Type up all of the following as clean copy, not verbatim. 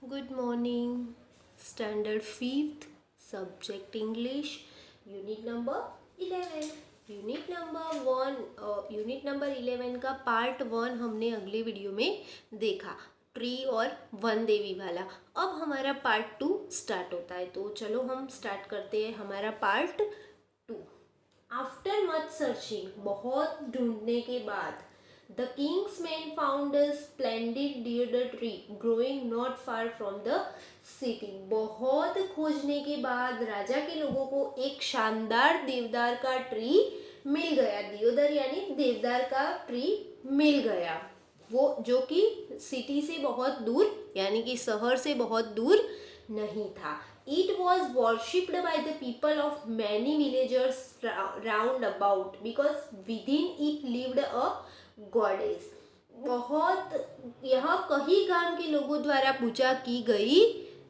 Good morning. Standard 5th, subject English, unit number 11. Unit number 11 का part 1 हमने अगले video में देखा, ट्री और वन देवी वाला। अब हमारा पार्ट 2 स्टार्ट होता है, तो चलो हम स्टार्ट करते हैं हमारा पार्ट 2। आफ्टर मच सर्चिंग, बहुत ढूंढने के बाद, the king's men found a splendid deodar tree growing not far from the city। बहुत खोजने के बाद राजा के लोगों को एक शानदार देवदार का ट्री मिल गया। देवदार यानी देवदार का ट्री मिल गया, वो जो कि सिटी से बहुत दूर यानी कि शहर से बहुत दूर नहीं था। It was worshipped by the people of many villagers round about because within it lived a goddess। बहुत यहाँ कई गांव के लोगों द्वारा पूजा की गई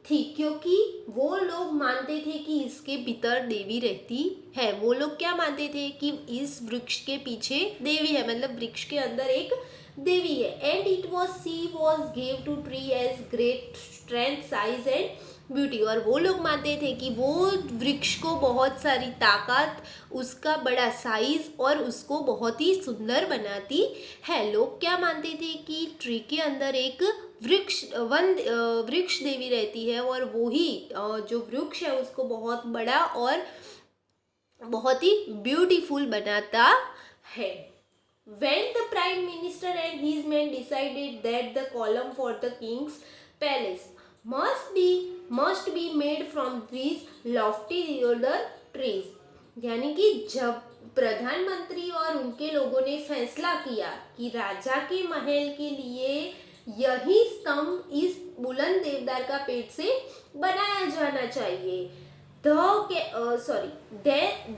थी, क्योंकि वो लोग मानते थे कि इसके भीतर देवी रहती है। वो लोग क्या मानते थे कि इस वृक्ष के पीछे देवी है, मतलब वृक्ष के अंदर एक देवी है। And it was she was gave to tree as great strength size and beauty. और वो लोग मानते थे कि वो वृक्ष को बहुत सारी ताकत, उसका बड़ा साइज और उसको बहुत ही सुंदर बनाती है। लोग क्या मानते थे कि ट्री के अंदर एक वृक्ष देवी रहती है और वो ही जो वृक्ष है उसको बहुत बड़ा और बहुत ही ब्यूटीफुल बनाता है। When the prime minister and his men decided that the column for the king's palace must be made from these lofty deodar trees, यानी कि जब प्रधानमंत्री और उनके लोगों ने फैसला किया कि राजा के महल के लिए यही स्तंभ इस बुलंद देवदार का पेड़ से बनाया जाना चाहिए,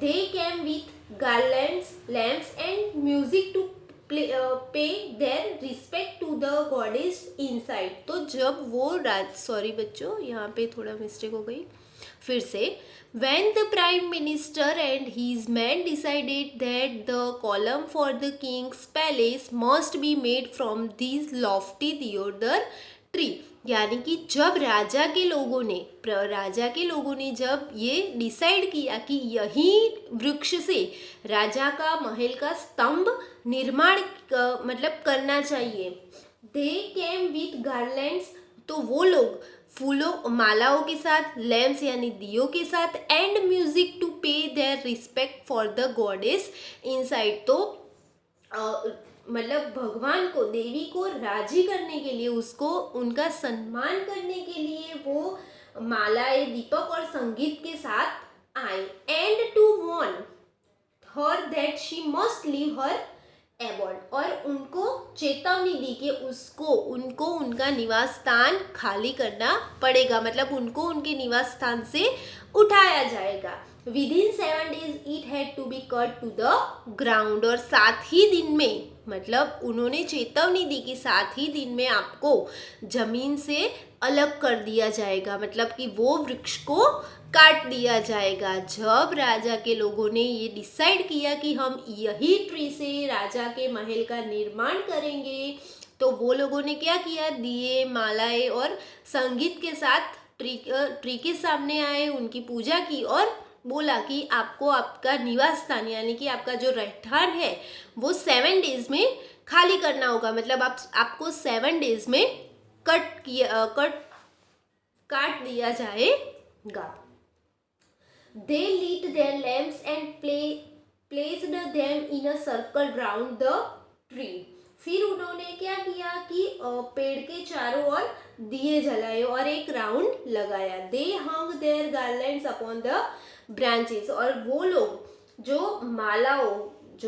they came with garlands, lamps and music to pay their respect to the goddess inside। तो जब वो बच्चों यहाँ पे थोड़ा मिस्टेक हो गई, फिर से। When the prime minister and his men decided that the column for the king's palace must be made from these lofty deodar tree, यानी कि जब राजा के लोगों ने जब ये डिसाइड किया कि यही वृक्ष से राजा का महल का स्तंभ निर्माण मतलब करना चाहिए। दे केम विथ गार्लैंड्स, तो वो लोग फूलों मालाओं के साथ, लैम्प्स यानी दियों के साथ, and music to pay their respect for the goddess inside. तो मतलब भगवान को, देवी को राजी करने के लिए, उसको उनका सम्मान करने के लिए वो मालाएं, दीपक और संगीत के साथ आए। And to warn her that she must leave her abode, और उनको चेतावनी दी कि उनको उनका निवास स्थान खाली करना पड़ेगा, मतलब उनको उनके निवास स्थान से उठाया जाएगा। Within 7 days it had to be cut to the ground, और 7 ही दिन में, मतलब उन्होंने चेतावनी दी कि 7 ही दिन में आपको जमीन से अलग कर दिया जाएगा, मतलब कि वो वृक्ष को काट दिया जाएगा। जब राजा के लोगों ने ये डिसाइड किया कि हम यही ट्री से राजा के महल का निर्माण करेंगे, तो वो लोगों ने क्या किया, दिए, मालाएं और संगीत के साथ ट्री के सामने आए, उनकी पूजा की और बोला कि आपको आपका निवास स्थान यानी कि आपका जो रहठान है वो 7 डेज में खाली करना होगा, मतलब आपको 7 डेज में काट दिया जाएगा। They lit their lamps and placed them in a circle round the tree। फिर उन्होंने क्या किया कि पेड़ के चारों ओर दिए जलाए और एक राउंड लगाया। They hung their garlands upon the branches, और वो लोग जो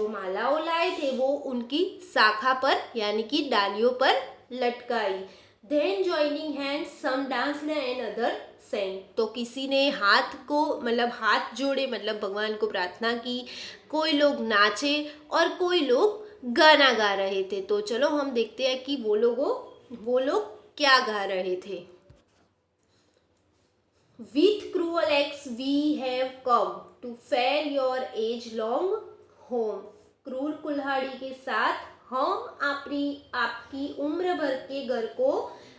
मालाओं लाए थे वो उनकी शाखा पर यानी कि डालियों पर लटकाई। Then joining hands some danced and other sang, तो किसी ने हाथ जोड़े, मतलब भगवान को प्रार्थना की, कोई लोग नाचे और कोई लोग गाना गा रहे थे। तो चलो हम देखते हैं कि वो लोग क्या गा रहे थे। With cruel axe we have come to fare your age long home। क्रूर कुल्हाड़ी के साथ हम आपकी उम्र भर के घर को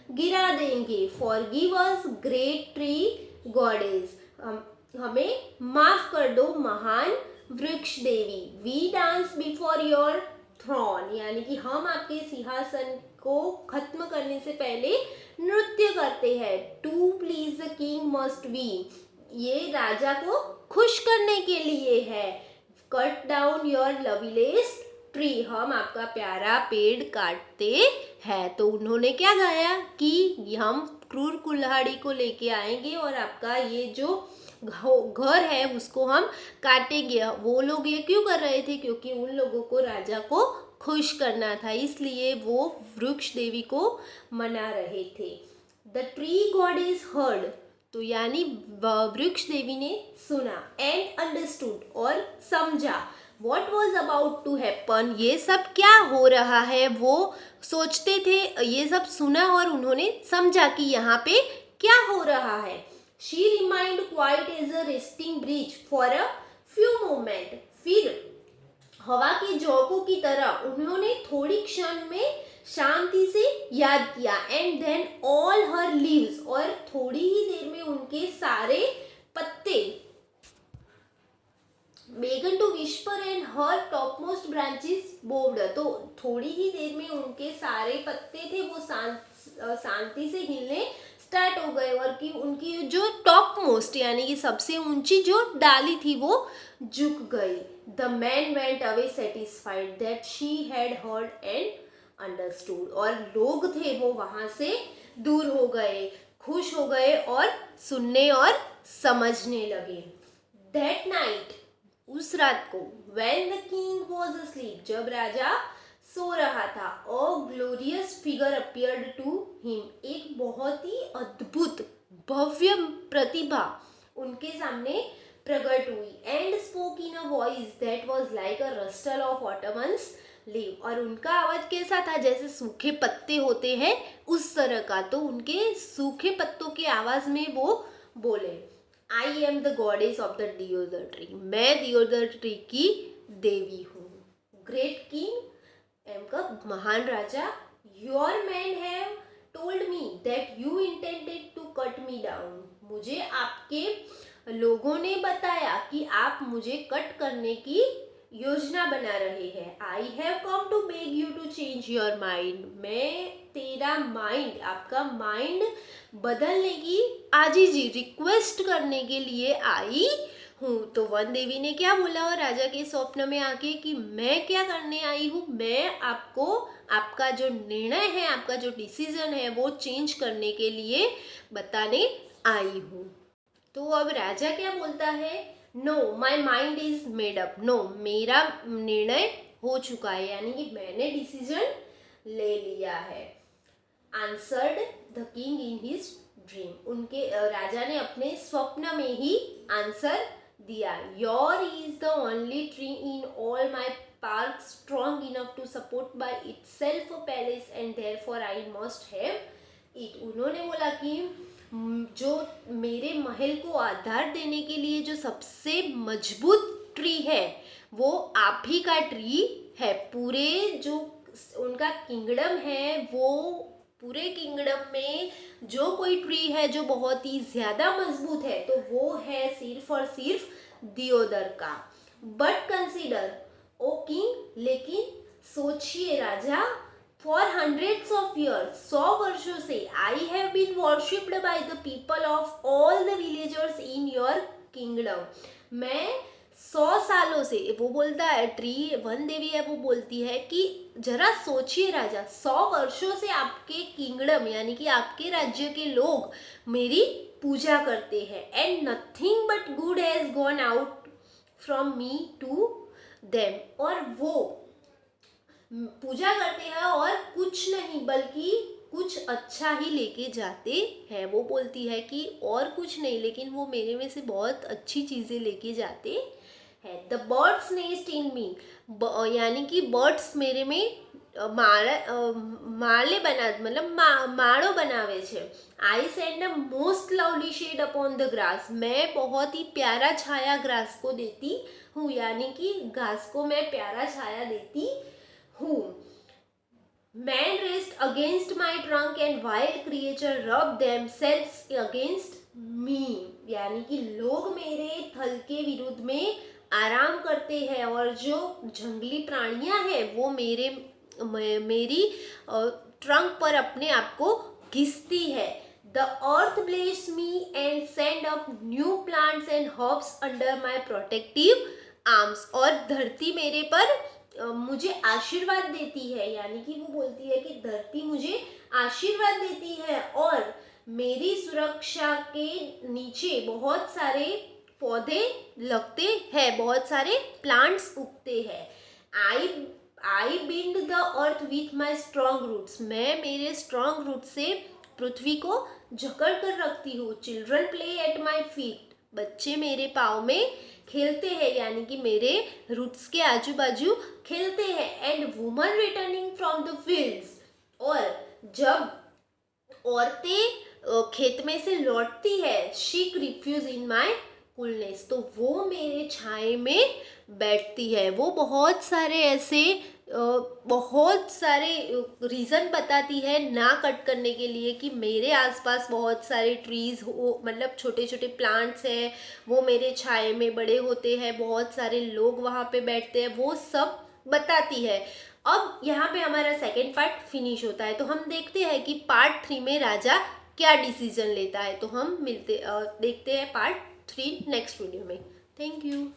गिरा देंगे। Forgive us great tree goddess, हमें माफ कर दो महान वृक्ष देवी। We dance before your throne, यानी कि हम आपके सिंहासन को खत्म करने से पहले नृत्य करते हैं। To please the king must be, ये राजा को खुश करने के लिए है। Cut down your loveliest tree, हम आपका प्यारा पेड़ काटते हैं। तो उन्होंने क्या गाया कि हम क्रूर कुल्हाड़ी को लेके आएंगे और आपका ये जो घर है उसको हम काटेंगे। वो लोग ये क्यों कर रहे थे? क्योंकि उन लोगों को राजा को खुश करना था, इसलिए वो वृक्ष देवी को मना रहे थे। The tree God is heard, तो यानी वृक्ष देवी ने सुना। एंड अंडरस्टूड, और समझा। What was about to happen, ये सब क्या हो रहा है वो सोचते थे। ये सब सुना और उन्होंने समझा कि यहाँ पे क्या हो रहा है। She remained quiet as a resting breeze for a few moments, फिर हवा के झोंकों की तरह उन्होंने थोड़ी क्षण में शांति से याद किया। And then all her leaves, और थोड़ी ही देर में उनके सारे पत्ते began to whisper and her topmost branches bowed, तो थोड़ी ही देर में उनके सारे पत्ते थे वो शांति से हिलने स्टार्ट हो गए, और कि उनकी जो टॉप मोस्ट यानी कि सबसे ऊंची जो डाली थी वो झुक गई। The man went away satisfied that she had heard and understood, और लोग थे वो वहां से दूर हो गए, खुश हो गए और सुनने और समझने लगे। दैट नाइट, उस रात को, when the king was asleep, जब राजा सो रहा था, a glorious figure appeared to him, एक बहुत ही अद्भुत भव्य प्रतिभा उनके सामने प्रकट हुई। and spoke in a voice that was like a rustle of autumn's leaf, और उनका आवाज कैसा था? जैसे सूखे पत्ते होते हैं उस तरह का। तो उनके सूखे पत्तों की आवाज में वो बोले, I am the goddess of the Deodar tree, मैं दियोदर ट्री की देवी हूँ। ग्रेट किंग, एम का महान राजा, your man have told me that you intended to cut me down, मुझे आपके लोगों ने बताया कि आप मुझे कट करने की योजना बना रहे हैं। I have come to beg you to change your mind, मैं तेरा माइंड, आपका माइंड बदलने की आजीजी रिक्वेस्ट करने के लिए आई हूँ। तो वन देवी ने क्या बोला और राजा के स्वप्न में आके कि मैं क्या करने आई हूँ, मैं आपको आपका जो निर्णय है, आपका जो डिसीजन है वो चेंज करने के लिए बताने आई हूँ। तो अब राजा क्या बोलता है? No my mind is made up, no मेरा निर्णय हो चुका है, यानी कि मैंने डिसीजन ले लिया है। Answered the king in his dream, उनके राजा ने अपने स्वप्न में ही आंसर दिया। Your is the only tree in all my park strong enough to support by itself a palace and therefore I must have it, उन्होंने बोला कि जो मेरे महल को आधार देने के लिए जो सबसे मजबूत ट्री है वो आप ही का ट्री है। पूरे जो उनका किंगडम है, वो पूरे किंगडम में जो कोई ट्री है जो बहुत ही ज़्यादा मजबूत है तो वो है सिर्फ और सिर्फ दियोदर का। बट कंसीडर ओ किंग, लेकिन सोचिए राजा, फॉर हंड्रेड्स ऑफ ईयर्स, 100 वर्षों से, I have been worshipped by the people of all the villagers in your kingdom, मैं 100 सालों से, वो बोलता है ट्री, वन देवी है वो बोलती है कि जरा सोचिए राजा, 100 वर्षों से आपके किंगडम यानी कि आपके राज्य के लोग मेरी पूजा करते हैं, and nothing but good has gone out from me to them, और वो पूजा करते हैं और कुछ नहीं बल्कि कुछ अच्छा ही लेके जाते हैं। वो बोलती है कि और कुछ नहीं, लेकिन वो मेरे में से बहुत अच्छी चीज़ें लेके जाते हैं। द बर्ड्स नेस्ट इन मी, यानी कि बर्ड्स मेरे में माले बना मतलब माड़ो बनावे छे। I send a most lovely shade upon the grass, मैं बहुत ही प्यारा छाया ग्रास को देती हूँ, यानी कि घास को मैं प्यारा छाया देती हूँ। Man rest against my trunk and wild creature रब देमसेल्व्स अगेंस्ट मी, यानी कि लोग मेरे थल के विरुद्ध में आराम करते हैं और जो जंगली प्राणियां हैं वो मेरी ट्रंक पर अपने आप को घिसती है। The earth bless me and send up new plants and herbs under my protective arms, और धरती मेरे पर मुझे आशीर्वाद देती है, यानी कि वो बोलती है कि धरती मुझे आशीर्वाद देती है और मेरी सुरक्षा के नीचे बहुत सारे पौधे लगते हैं, बहुत सारे प्लांट्स उगते हैं। I bind the earth with my strong roots, मैं मेरे स्ट्रॉन्ग रूट से पृथ्वी को जकड़ कर रखती हूँ। Children play at my feet, बच्चे मेरे पाँव में खेलते हैं, यानी कि मेरे रूट्स के आजू बाजू खेलते हैं। And woman returning from the fields, और जब औरतें खेत में से लौटती है, chic refuge in my coolness, तो वो मेरे छाए में बैठती है। वो बहुत सारे ऐसे बहुत सारे रीज़न बताती है ना कट करने के लिए कि मेरे आसपास बहुत सारे ट्रीज़ हो, मतलब छोटे छोटे प्लांट्स हैं, वो मेरे छाए में बड़े होते हैं, बहुत सारे लोग वहाँ पे बैठते हैं, वो सब बताती है। अब यहाँ पे हमारा सेकेंड पार्ट फिनिश होता है, तो हम देखते हैं कि पार्ट 3 में राजा क्या डिसीजन लेता है। तो हम देखते हैं पार्ट 3 नेक्स्ट वीडियो में। Thank you.